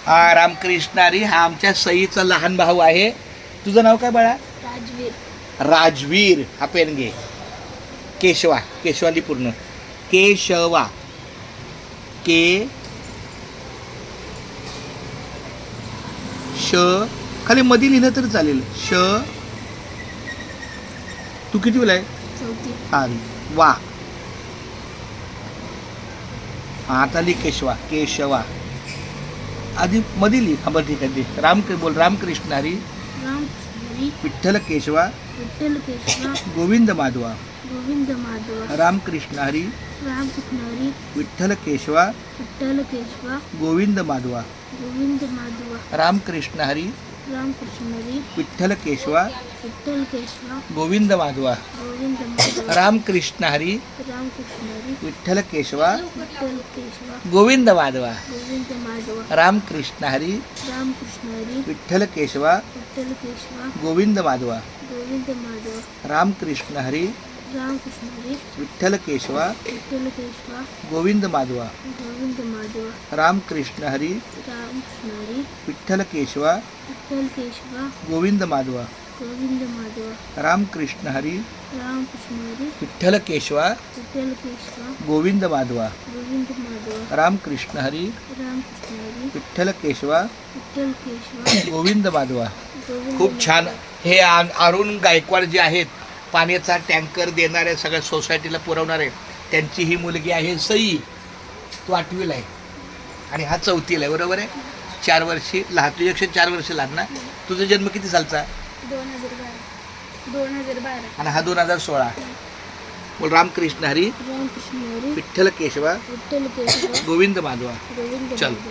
हा रामकृष्णारी हा आमच्या सईचा लहान भाऊ आहे. तुझं नाव काय बाळा? राजवीर. राजवीर. हा पेन घे. केशवा. केशवाली पूर्ण केशवा. के श खाली मध्ये लिहिलं तरी चालेल. श. तू किती वेळा आहे? चौथी. हा वा. आता लिह केशवा. केशवा आधी मध्ये लिह. हा बरं ठीक आहे. राम बोल. रामकृष्ण हरी रामकृष्णारी विठ्ठल केशवा विठ्ठल केशवा गोविंद माधवा. गोविंद माधवा. रामकृष्ण हरी रामकृष्णारी विठ्ठल केशवा विठ्ठल केशवा गोविंद माधवा. गोविंद माधवा. रामकृष्ण हरी रामकृष्णारी विठ्ठल केशवा विठ्ठल केशवा गोविंद माधवा. गोविंद माधवा. रामकृष्ण हरी रामकृष्णारी विठ्ठल केशवा विठ्ठल केशवा गोविंद माधवा. गोविंद माधवा. रामकृष्ण हरी रामकृष्णारी विठ्ठल केशवा विठ्ठल केशवा गोविंद माधवा. गोविंद माधवा. रामकृष्ण हरी रामकृष्णारी विठ्ठल केशवा विठ्ठल केशवा गोविंद माधवा. गोविंद माधवा. रामकृष्ण हरी रामकृष्णारी विठ्ठल केशवा विठ्ठल केशवा गोविंद माधवा. गोविंद माधवा. रामकृष्ण हरी रामकृष्णारी विठ्ठल केशवा विठ्ठल केशवा गोविंद माधवा. गोविंद माधवा. रामकृष्ण हरी रामकृष्णारी विठ्ठल केशवा विठ्ठल केशवा गोविंद माधवा. गोविंद खूप छान. हे अरुण गायकवाड जे आहेत पाण्याचा टँकर देणारे सगळ्या सोसायटीला पुरवणारे त्यांची ही मुलगी आहे सई. तो 8वीला आहे आणि हा 4थीला आहे. बरोबर आहे. 4 वर्षी लहान. तुझ्यापेक्षा 4 वर्ष लहान ना. तुझा जन्म किती सालचा? 2012. आणि हा 2016. बोल. रामकृष्ण हरी रामकृष्णारी विठ्ठल केशवा विठ्ठल केशवा गोविंद माधवा. गोविंद चल. माधवा.